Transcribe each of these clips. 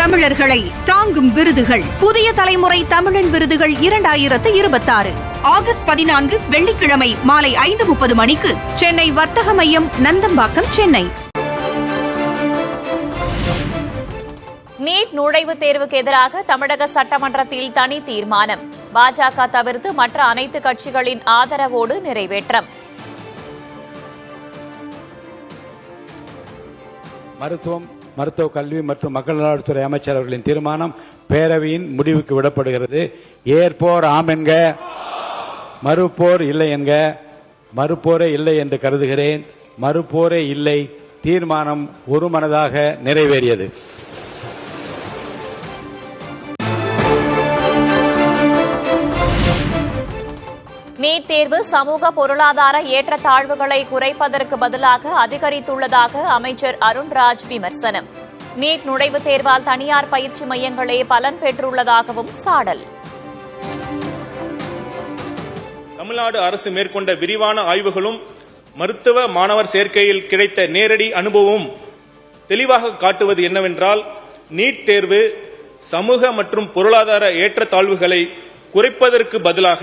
தமிழர்களை தாங்கும் விருதுகள். புதிய தலைமுறை தமிழன் விருதுகள் 2026 ஆகஸ்ட் 14 வெள்ளிக்கிழமை மாலை 5:30 மணிக்கு சென்னை வர்த்தக மையம், நந்தம்பாக்கம், சென்னை. நீட் நுழைவுத் தேர்வுக்கு எதிராக தமிழக சட்டமன்றத்தில் தனி தீர்மானம். பாஜக தவிர்த்து மற்ற அனைத்து கட்சிகளின் ஆதரவோடு நிறைவேற்றம். மருத்துவ கல்வி மற்றும் மக்கள் நலத்துறை அமைச்சர் அவர்களின் தீர்மானம் பேரவையின் முடிவுக்கு விடப்படுகிறது. ஏற்போர் ஆம் என்க, மறுப்போர் இல்லை என்க. மறுப்போரே இல்லை என்று கருதுகிறேன். மறுப்போரே இல்லை. தீர்மானம் ஒருமனதாக நிறைவேறியது. நீட் தேர்வு சமூக பொருளாதார ஏற்றத்தாழ்வுகளை குறைப்பதற்கு பதிலாக அதிகரித்துள்ளதாக அமைச்சர் அருண்ராஜ் விமர்சனம். நீட் நுழைவுத் தேர்வால் தனியார் பயிற்சி மையங்களே பலன் பெற்றுள்ளதாகவும் சாடல். தமிழ்நாடு அரசு மேற்கொண்ட விரிவான ஆய்வுகளும் மருத்துவ மாணவர் சேர்க்கையில் கிடைத்த நேரடி அனுபவமும் தெளிவாக காட்டுவது என்னவென்றால், நீட் தேர்வு சமூக மற்றும் பொருளாதார ஏற்றத்தாழ்வுகளை குறைப்பதற்கு பதிலாக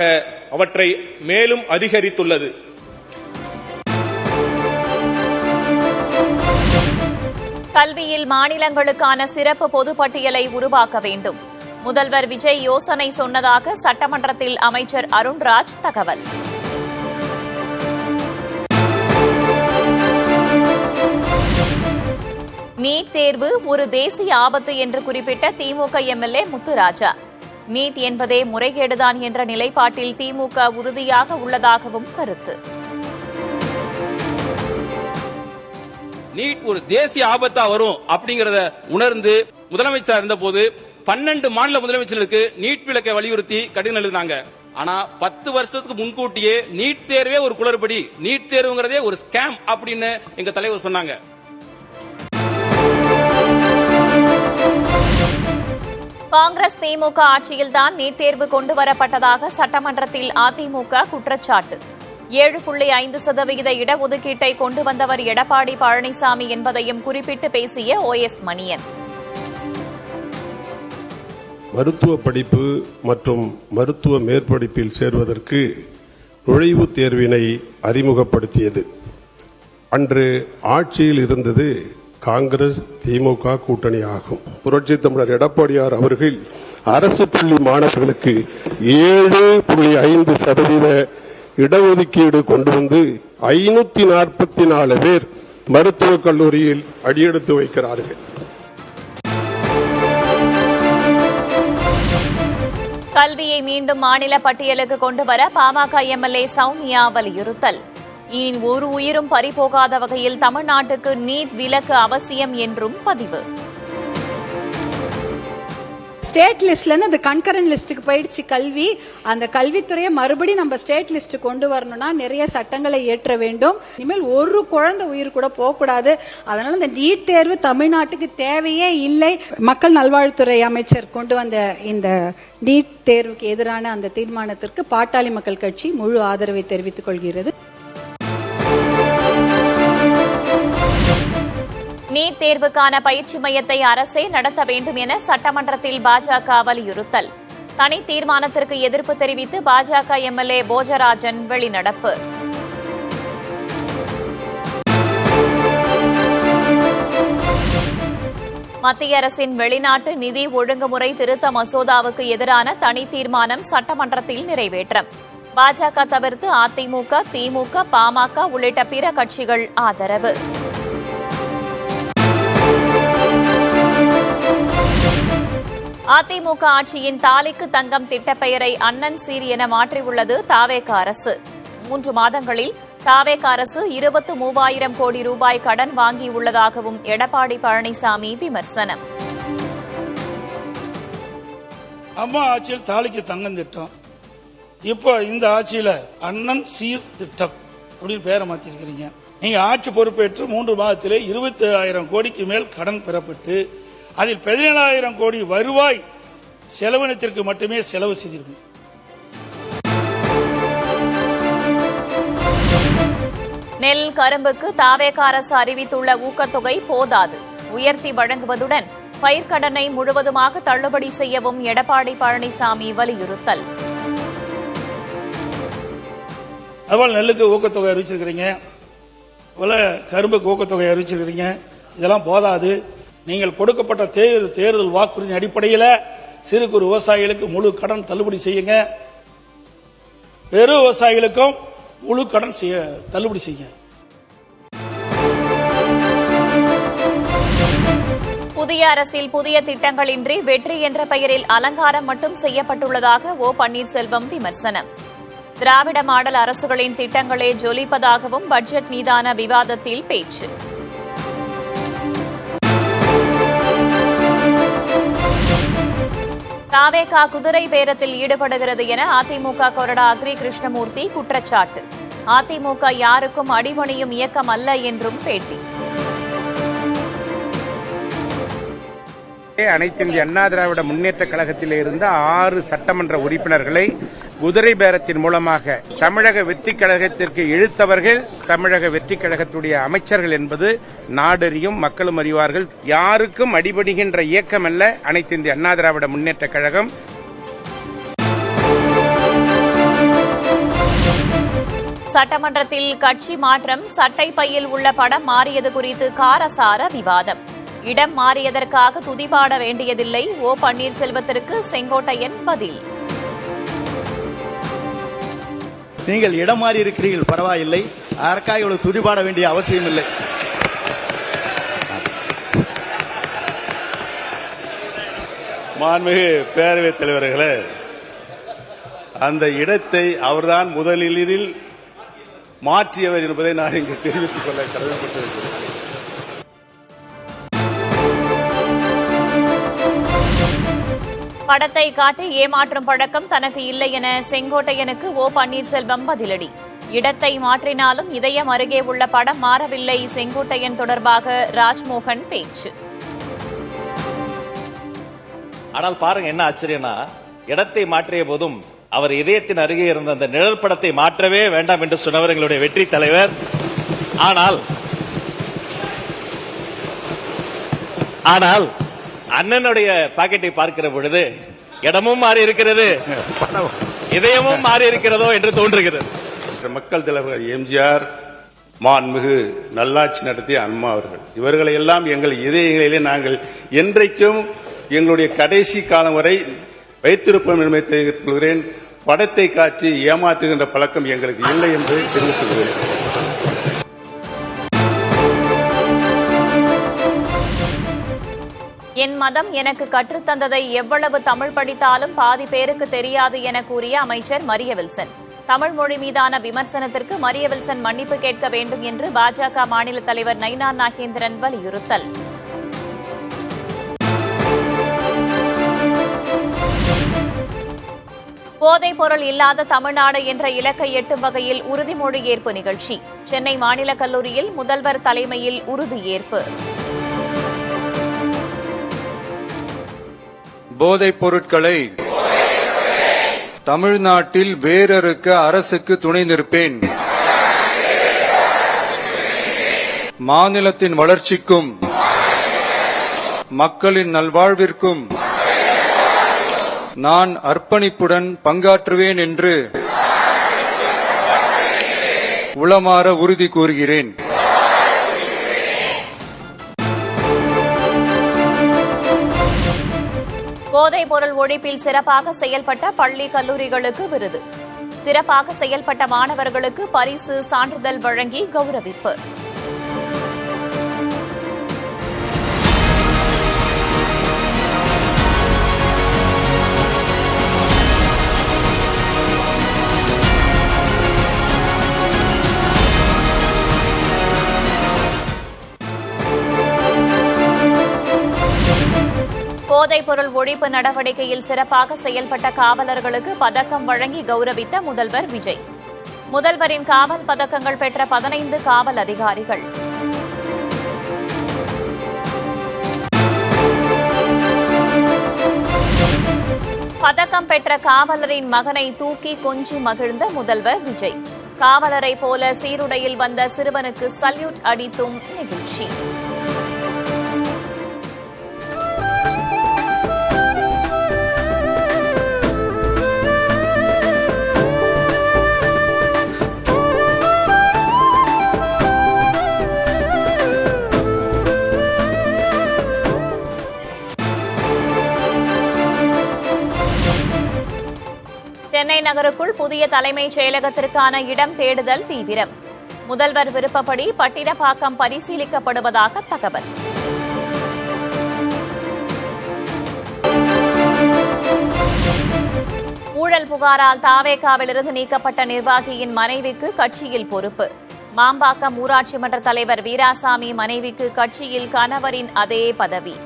அவற்றை மேலும் அதிகரித்துள்ளது. கல்வியில் மாநிலங்களுக்கான சிறப்பு பொதுப்பட்டியலை உருவாக்க வேண்டும். முதல்வர் விஜய் யோசனை சொன்னதாக சட்டமன்றத்தில் அமைச்சர் அருண்ராஜ் தகவல். நீட் தேர்வு ஒரு தேசிய ஆபத்து என்று குறிப்பிட்ட திமுக எம்எல்ஏ முத்துராஜா, நீட் என்பதே முறைகேடுதான் என்ற நிலைப்பாட்டில் திமுக உறுதியாக உள்ளதாகவும் கருத்து. நீட் ஒரு தேசிய ஆபத்தா வரும் அப்படிங்கறத உணர்ந்து முதலமைச்சர் இருந்தபோது 12 மாநில முதலமைச்சர்களுக்கு நீட் விலக்கை வலியுறுத்தி கடிதம் எழுதினாங்க. ஆனா 10 வருஷத்துக்கு முன்கூட்டியே நீட் தேர்வே ஒரு குளறுபடி, நீட் தேர்வுங்கிறதே ஒரு ஸ்கேம் அப்படின்னு எங்க தலைவர் சொன்னாங்க. காங்கிரஸ் திமுக ஆட்சியில்தான் நீட் தேர்வு கொண்டுவரப்பட்டதாக சட்டமன்றத்தில் அதிமுக குற்றச்சாட்டு. 7.5% இடஒதுக்கீட்டை கொண்டு வந்தவர் எடப்பாடி பழனிசாமி என்பதையும் குறிப்பிட்டு பேசிய OS மணியன். மருத்துவ படிப்பு மற்றும் மருத்துவ மேற்படிப்பில் சேர்வதற்கு நுழைவுத் தேர்வினை அறிமுகப்படுத்தியது. அன்று ஆட்சியில் இருந்தது காங்கிரஸ் திமுக கூட்டணி ஆகும். புரட்சி தமிழர் எடப்பாடியார் அவர்கள் அரசு பள்ளி மாணவர்களுக்கு 7.5% இடஒதுக்கீடு கொண்டு வந்து 544 பேர் மருத்துவக் கல்லூரியில் அடியெடுத்து வைக்கிறார்கள். கல்வியை மீண்டும் மாநில பட்டியலுக்கு கொண்டுவர பாமக எம்எல்ஏ சௌமியா வலியுறுத்தல். இனி ஒரு உயிரும் பறிபோகாத வகையில் தமிழ்நாட்டுக்கு நீட் விலக்கு அவசியம் என்றும் பதிவு. ஸ்டேட் லிஸ்ட்ல இருந்து அந்த கன்கரண்ட் லிஸ்டுக்கு போயிடுச்சு கல்வி. அந்த கல்வித்துறையை மறுபடியும் நம்ம ஸ்டேட் லிஸ்ட் கொண்டு வரணும்னா நிறைய சட்டங்களை ஏற்ற வேண்டும். இனிமேல் ஒரு குழந்தை உயிர் கூட போகக்கூடாது. அதனால இந்த நீட் தேர்வு தமிழ்நாட்டுக்கு தேவையே இல்லை. மக்கள் நல்வாழ்வுத்துறை அமைச்சர் கொண்டு வந்த இந்த நீட் தேர்வுக்கு எதிரான அந்த தீர்மானத்திற்கு பாட்டாளி மக்கள் கட்சி முழு ஆதரவை தெரிவித்துக் கொள்கிறது. நீட் தேர்வுக்கான பயிற்சி மையத்தை அரசே நடத்த வேண்டும் என சட்டமன்றத்தில் பாஜக வலியுறுத்தல். தனி தீர்மானத்திற்கு எதிர்ப்பு தெரிவித்து பாஜக எம்எல்ஏ போஜராஜன் வெளிநடப்பு. மத்திய அரசின் வெளிநாட்டு நிதி ஒழுங்குமுறை திருத்த மசோதாவுக்கு எதிரான தனி தீர்மானம் சட்டமன்றத்தில் நிறைவேற்றம். பாஜக தவிர்த்து அதிமுக, திமுக, பாமக உள்ளிட்ட பிற கட்சிகள் ஆதரவு. அதிமுக ஆட்சியின் தாலிக்கு தங்கம் திட்ட பெயரை அண்ணன் சீர் என மாற்றியுள்ளது தாவேக அரசு. 3 மாதங்களில் தாவேக அரசு 23,000 கோடி ரூபாய் கடன் வாங்கியுள்ளதாகவும் எடப்பாடி பழனிசாமி விமர்சனம். அம்மா ஆட்சியில் தாலிக்கு தங்கம் திட்டம், இப்போ இந்த ஆட்சியில அண்ணன் சீர் திட்டம் அப்படின்னு பேரை மாத்திருக்கிறீங்க. நீங்க ஆட்சி பொறுப்பேற்று 3 மாதத்திலே 27,000 கோடிக்கு மேல் கடன் பெறப்பட்டு அதில் 17,000 கோடி வருவாய் செலவினத்திற்கு மட்டுமே செலவு செய்திருக்கும். நெல், கரும்புக்கு தாவேக அரசு அறிவித்துள்ள ஊக்கத்தொகை போதாது. உயர்த்தி வழங்குவதுடன் பயிர்க்கடனை முழுவதுமாக தள்ளுபடி செய்யவும் எடப்பாடி பழனிசாமி வலியுறுத்தல். அதுபோல் நெல்லுக்கு ஊக்கத்தொகை அறிவிச்சிருக்கிறீங்க, போல கரும்புக்கு ஊக்கத்தொகை அறிவிச்சிருக்கிறீங்க. இதெல்லாம் போதாது. நீங்கள் கொடுக்கப்பட்ட தேர்தல் வாக்குறுதி அடிப்படையில் சிறு குறு விவசாயிகளுக்கு முழு கடன் தள்ளுபடி செய்யுங்க. பெரு விவசாயிகளுக்கும் முழு கடன் தள்ளுபடி செய்யுங்க. புதிய அரசில் புதிய திட்டங்களின்றி வெற்றி என்ற பெயரில் அலங்காரம் மட்டும் செய்யப்பட்டுள்ளதாக ஓ பன்னீர்செல்வம் விமர்சனம். திராவிட மாடல் அரசுகளின் திட்டங்களே ஜொலிப்பதாகவும் பட்ஜெட் மீதான விவாதத்தில் பேச்சு. தாவேகா குதிரை பேரத்தில் ஈடுபடுகிறது என அதிமுக கொறடா அக்ரி கிருஷ்ணமூர்த்தி குற்றச்சாட்டு. அதிமுக யாருக்கும் அடிபணியும் இயக்கம் அல்ல என்றும் பேட்டி. அனைத்து இந்திய அண்ணா திராவிட முன்னேற்ற கழகத்தில் இருந்த 6 சட்டமன்ற உறுப்பினர்களை குதிரை பேரத்தின் மூலமாக தமிழக வெற்றி கழகத்திற்கு இழுத்தவர்கள் தமிழக வெற்றி கழகத்துடைய அமைச்சர்கள் என்பது நாடறியும், மக்களும் அறிவார்கள். யாருக்கும் அடிபடுகின்ற இயக்கம் அல்ல அனைத்து இந்திய அண்ணா திராவிட முன்னேற்ற கழகம். சட்டமன்றத்தில் கட்சி மாற்றம், சட்டை பையில் உள்ள படம் மாறியது குறித்து காரசார விவாதம். இடம் மாறியதற்காக துதிபாட வேண்டியதில்லை, ஓ பன்னீர்செல்வத்திற்கு செங்கோட்டையன் பதில். நீங்கள் இடம் மாறி இருக்கிறீர்கள், பரவாயில்லை, அதற்காக இவ்வளவு துதிபாட வேண்டிய அவசியம் இல்லை. மாண்புமிகு பேரவைத் தலைவர்களே, அந்த இடத்தை அவர்தான் முதலில் மாற்றியவர் என்பதை நான் இங்கு தெரிவித்துக் கொள்ள கடமைப்பட்டிருக்கிறேன். படத்தை காட்டி ஏமாற்றும் பழக்கம் தனக்கு இல்லை என செங்கோட்டையனுக்கு ஓ பன்னீர்செல்வம் பதிலடி. இடத்தை மாற்றினாலும் இதயம் அருகே உள்ள படம் மாறவில்லை. செங்கோட்டையன் தொடர்பாக ராஜ்மோகன் பேச்சு. ஆனால் பாருங்க என்ன ஆச்சரியம்னா, இடத்தை மாற்றிய போதும் அவர் இதயத்தின் அருகே இருந்த அந்த நிழல் படத்தை மாற்றவே வேண்டாம் என்று சொன்னவர் எங்களுடைய வெற்றி தலைவர். ஆனால் அண்ணனுடைய பாக்கெட்டை பார்க்கிற பொழுது இடமும் மாறி இருக்கிறது, இதயமும் மாறி இருக்கிறதோ என்று தோன்றுகிறது. மக்கள் தலைவர் எம்ஜிஆர், மாண்புமிகு நல்லாட்சி நடத்திய அம்மா அவர்கள், இவர்களை எல்லாம் எங்கள் இதயங்களிலே நாங்கள் என்றைக்கும் எங்களுடைய கடைசி காலம் வரை வைத்திருப்போம் என்பதை தெரிவித்துக் கொள்கிறேன். படத்தை காட்டி ஏமாற்றுகின்ற பழக்கம் எங்களுக்கு இல்லை என்று தெரிவித்துக் கொள்கிறேன். என் மதம் எனக்கு கற்றுத்தந்ததை எவ்வளவு தமிழ் படித்தாலும் பாதி பேருக்கு தெரியாது என கூறிய அமைச்சர் மரிய வில்சன். தமிழ் மொழி மீதான விமர்சனத்திற்கு மரிய வில்சன் மன்னிப்பு கேட்க வேண்டும் என்று பாஜக மாநில தலைவர் நயினார் நாகேந்திரன் வலியுறுத்தல். போதைப் பொருள் இல்லாத தமிழ்நாடு என்ற இலக்கை எட்டும் வகையில் உறுதிமொழி ஏற்பு நிகழ்ச்சி. சென்னை மாநில கல்லூரியில் முதல்வர் தலைமையில் உறுதியேற்பு. போதைப் பொருட்களை தமிழ்நாட்டில் வேரறுக்க அரசுக்கு துணை நிற்பேன். மாநிலத்தின் வளர்ச்சிக்கும் மக்களின் நல்வாழ்விற்கும் நான் அர்ப்பணிப்புடன் பங்காற்றுவேன் என்று உளமாற உறுதி கூறுகிறேன். போதைப் பொருள் ஒழிப்பில் சிறப்பாக செயல்பட்ட பள்ளி கல்லூரிகளுக்கு விருது. சிறப்பாக செயல்பட்ட மாணவர்களுக்கு பரிசு, சான்றிதழ் வழங்கி கௌரவிப்பு. போதைப் பொருள் ஒழிப்பு நடவடிக்கையில் சிறப்பாக செயல்பட்ட காவலர்களுக்கு பதக்கம் வழங்கி கௌரவித்த முதல்வர் விஜய். முதல்வரின் காவல் பதக்கங்கள் பெற்ற 15 காவல் அதிகாரிகள். பதக்கம் பெற்ற காவலரின் மகனை தூக்கி கொஞ்சி மகிழ்ந்த முதல்வர் விஜய். காவலரை போல சீருடையில் வந்த சிறுவனுக்கு சல்யூட் அடித்தும் நிகழ்ச்சி. நகருக்குள் புதிய தலைமைச் செயலகத்திற்கான இடம் தேடுதல் தீவிரம். முதல்வர் விருப்பப்படி பட்டினப்பாக்கம் பரிசீலிக்கப்படுவதாக தகவல். ஊழல் புகாரால் தாவேகாவிலிருந்து நீக்கப்பட்ட நிர்வாகியின் மனைவிக்கு கட்சியில் பொறுப்பு. மாம்பாக்கம் ஊராட்சி மன்ற தலைவர் வீராசாமி மனைவிக்கு கட்சியில் கணவரின் அதே பதவி.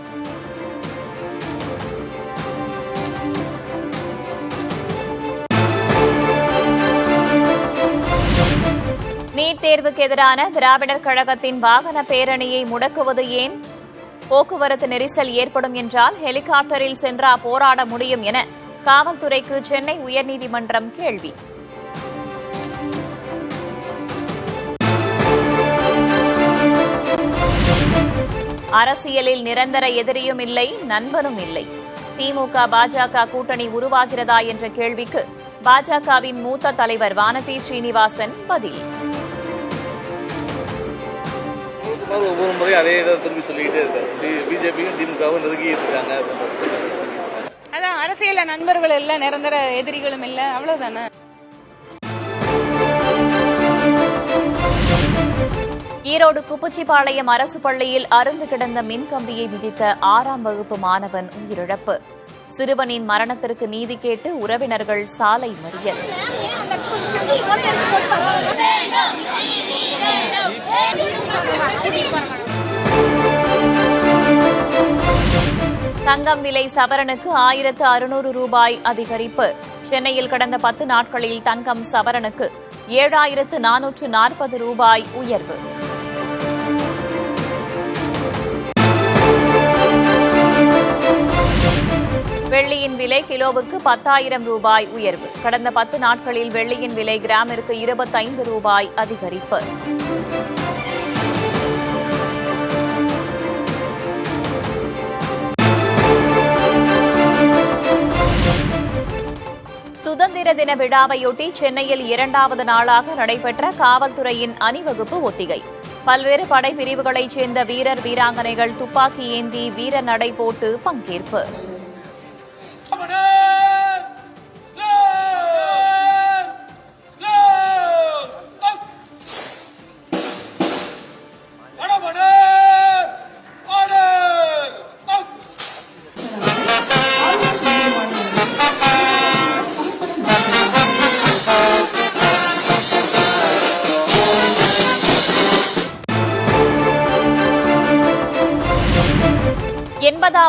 நீட் தேர்வுக்கு எதிரான திராவிடர் கழகத்தின் வாகன பேரணியை முடக்குவது ஏன்? போக்குவரத்து நெரிசல் ஏற்படும் என்றால் ஹெலிகாப்டரில் சென்றா போராட முடியும் என காவல்துறைக்கு சென்னை உயர்நீதிமன்றம் கேள்வி. அரசியலில் நிரந்தர எதிரியும் இல்லை, நண்பனும் இல்லை. திமுக பாஜக கூட்டணி உருவாகிறதா என்ற கேள்விக்கு பாஜகவின் மூத்த தலைவர் வானதி ஸ்ரீனிவாசன் பதில். ஒவ்வொரு முறையும் அதே இதை திரும்பி சொல்லிக்கிட்டே இருக்காரு. பிஜேபியும் திமுகவும் நெருங்கிட்டு இருக்காங்க. அதான் அரசியல நண்பர்கள் இல்ல, நிரந்தர எதிரிகளும் இல்ல, அவ்வளவுதானே. ஈரோடு குப்புச்சிபாளையம் அரசு பள்ளியில் அறுந்து கிடந்த மின்கம்பியை மிதித்த 6ஆம் வகுப்பு மாணவன் உயிரிழப்பு. சிறுவனின் மரணத்திற்கு நீதி கேட்டு உறவினர்கள் சாலை மறியல். தங்கம் விலை சவரனுக்கு 1600 ரூபாய் அதிகரிப்பு. சென்னையில் கடந்த 10 நாட்களில் தங்கம் சவரனுக்கு 7440 ரூபாய் உயர்வு. வெள்ளியின் விலை கிலோவுக்கு 10,000 ரூபாய் உயர்வு. கடந்த 10 நாட்களில் வெள்ளியின் விலை கிராமிற்கு 25 ரூபாய் அதிகரிப்பு. சுதந்திர தின விழாவையொட்டி சென்னையில் 2வது நாளாக நடைபெற்ற காவல்துறையின் அணிவகுப்பு ஒத்திகை. பல்வேறு படைப்பிரிவுகளைச் சேர்ந்த வீரர் வீராங்கனைகள் துப்பாக்கி ஏந்தி வீர நடை போட்டு பங்கேற்பு.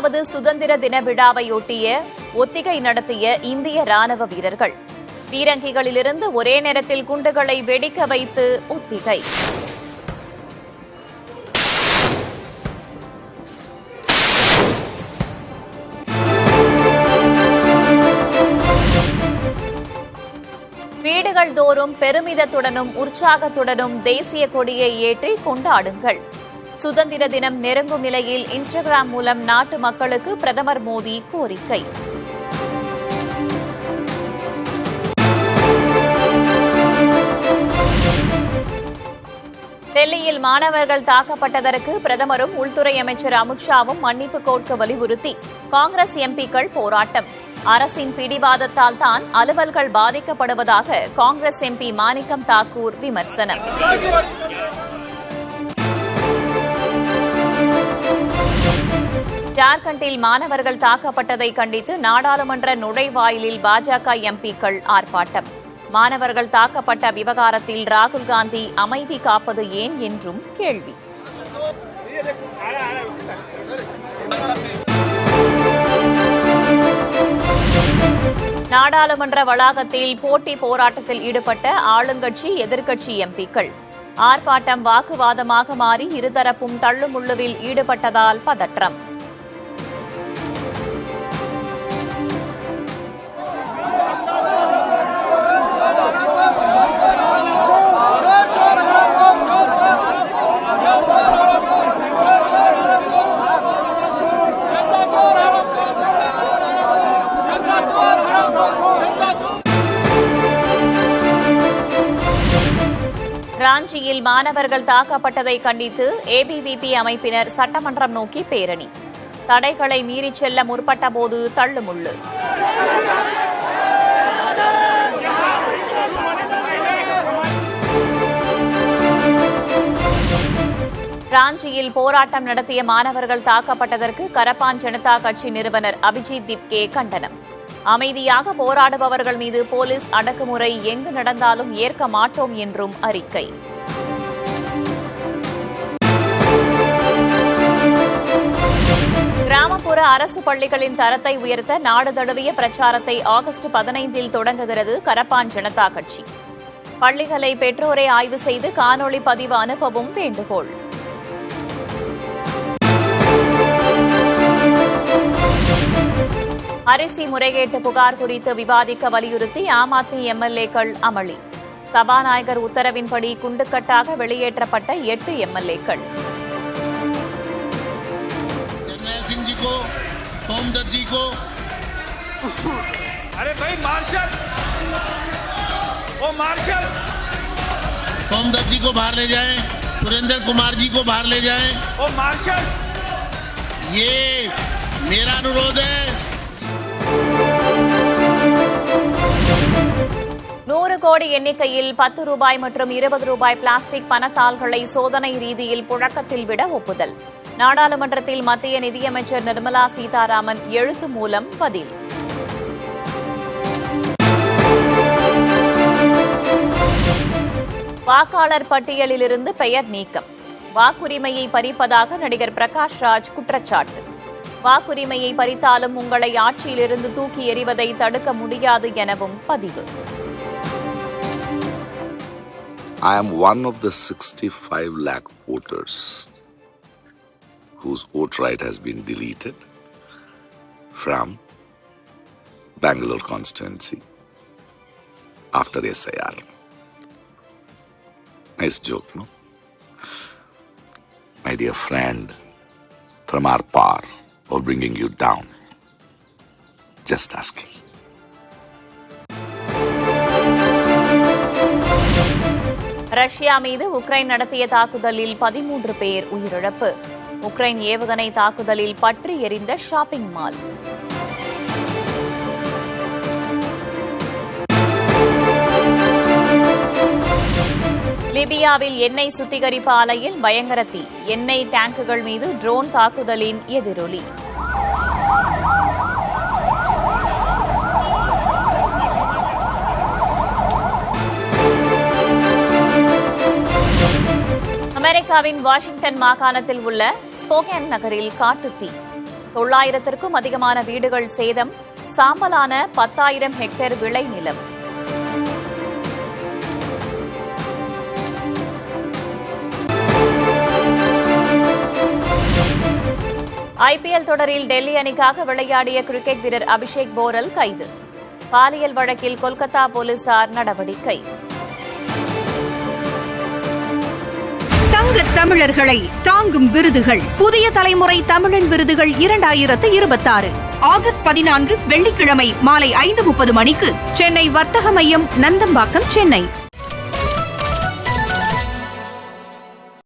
வது சுதந்திர தின விழாவையொட்டிய ஒத்திகை நடத்திய இந்திய ராணுவ வீரர்கள். பீரங்கிகளிலிருந்து ஒரே நேரத்தில் குண்டுகளை வெடிக்க வைத்து ஒத்திகை. வீடுகள் தோறும் பெருமிதத்துடனும் உற்சாகத்துடனும் தேசிய கொடியை ஏற்றி கொண்டாடுங்கள். சுதந்திர தினம் நெருங்கும் நிலையில் இன்ஸ்டாகிராம் மூலம் நாட்டு மக்களுக்கு பிரதமர் மோடி கோரிக்கை. டெல்லியில் மாணவர்கள் தாக்கப்பட்டதற்கு பிரதமரும் உள்துறை அமைச்சர் அமித்ஷாவும் மன்னிப்பு கோர்க்க வலியுறுத்தி காங்கிரஸ் எம்பிக்கள் போராட்டம். அரசின் பிடிவாதத்தால் தான் அலுவல்கள் பாதிக்கப்படுவதாக காங்கிரஸ் எம்பி மாணிக்கம் தாக்கூர் விமர்சனம். ஜார்க்கண்டில் மாணவர்கள் தாக்கப்பட்டதை கண்டித்து நாடாளுமன்ற நுழைவாயிலில் பாஜக எம்பிக்கள் ஆர்ப்பாட்டம். மாணவர்கள் தாக்கப்பட்ட விவகாரத்தில் ராகுல் காந்தி அமைதி காப்பது ஏன் என்றும் கேள்வி. நாடாளுமன்ற வளாகத்தில் போட்டி போராட்டத்தில் ஈடுபட்ட ஆளுங்கட்சி எதிர்க்கட்சி எம்பிக்கள். ஆர்ப்பாட்டம் வாக்குவாதமாக மாறி இருதரப்பும் தள்ளுமுள்ளுவில் ஈடுபட்டதால் பதற்றம். ராஞ்சியில் மாணவர்கள் தாக்கப்பட்டதை கண்டித்து ஏபிவிபி அமைப்பினர் சட்டமன்றம் நோக்கி பேரணி. தடைகளை மீறிச் செல்ல முற்பட்டபோது தள்ளுமுள்ளு. ராஞ்சியில் போராட்டம் நடத்திய மாணவர்கள் தாக்கப்பட்டதற்கு கரப்பான் ஜனதா கட்சி நிறுவனர் அபிஜித் திப்கே கண்டனம். அமைதியாக போராடுபவர்கள் மீது போலீஸ் அடக்குமுறை எங்கு நடந்தாலும் ஏற்க மாட்டோம் என்றும் அறிக்கை. கிராமப்புற அரசு பள்ளிகளின் தரத்தை உயர்த்த நாடு தழுவிய பிரச்சாரத்தை ஆகஸ்ட் 15 தொடங்குகிறது கரப்பான் ஜனதா கட்சி. பள்ளிகளை பெற்றோரை ஆய்வு செய்து காணொலி பதிவு அனுப்பவும் வேண்டுகோள். அரிசி முறைகேட்டு புகார் குறித்து விவாதிக்க வலியுறுத்தி ஆம் ஆத்மி எம்எல்ஏக்கள் அமளி. சபாநாயகர் உத்தரவின்படி குண்டுக்கட்டாக வெளியேற்றப்பட்ட 8 எம்எல்ஏக்கள். सोमदत्त जी को बाहर ले जाएं, सुरेंद्र कुमार जी को बाहर ले जाएं। ओ मार्शल, ये मेरा अनुरोध है। 100 கோடி எண்ணிக்கையில் 10 ரூபாய் மற்றும் 20 ரூபாய் பிளாஸ்டிக் பணத்தாள்களை சோதனை ரீதியில் புழக்கத்தில் விட ஒப்புதல். நாடாளுமன்றத்தில் மத்திய நிதியமைச்சர் நிர்மலா சீதாராமன் எழுத்து மூலம் பதில். வாக்காளர் பட்டியலிலிருந்து பெயர் நீக்கம். வாக்குரிமையை பறிப்பதாக நடிகர் பிரகாஷ் ராஜ் குற்றச்சாட்டு. வாக்குரிமையை பறித்தாலும் உங்களை ஆட்சியிலிருந்து தூக்கி எறிவதை தடுக்க முடியாது எனவும் பதிவு. I am one of the 65 lakh voters whose vote right has been deleted from Bangalore constituency after SIR. Nice joke, no? My dear friend, from our power of bringing you down, just asking. Russia மீது Ukraine நடத்திய தாக்குதலில் 13 பேர் உயிரிழப்பு. Ukraine ஏவுகணை தாக்குதலில் பற்றி எரிந்த shopping mall. லிபியாவில் எண்ணெய் சுத்திகரிப்பு ஆலையில் பயங்கர தீ. எண்ணெய் டேங்குகள் மீது ட்ரோன் தாக்குதலின் எதிரொலி. அமெரிக்காவின் வாஷிங்டன் மாகாணத்தில் உள்ள ஸ்போகேன் நகரில் காட்டுத்தீ. 900க்கும் அதிகமான வீடுகள் சேதம். சாம்பலான 10,000 ஹெக்டேர் விளைநிலம். ஐபிஎல் தொடரில் டெல்லி அணிக்காக விளையாடிய கிரிக்கெட் வீரர் அபிஷேக் போரல் கைது. பாலியல் வழக்கில் கொல்கத்தா போலீசார் நடவடிக்கை. தங்க தமிழர்களை தாங்கும் விருதுகள். புதிய தலைமுறை தமிழன் விருதுகள் 2026 ஆகஸ்ட் 14 வெள்ளிக்கிழமை மாலை 5:30 மணிக்கு சென்னை வர்த்தக மையம், நந்தம்பாக்கம், சென்னை.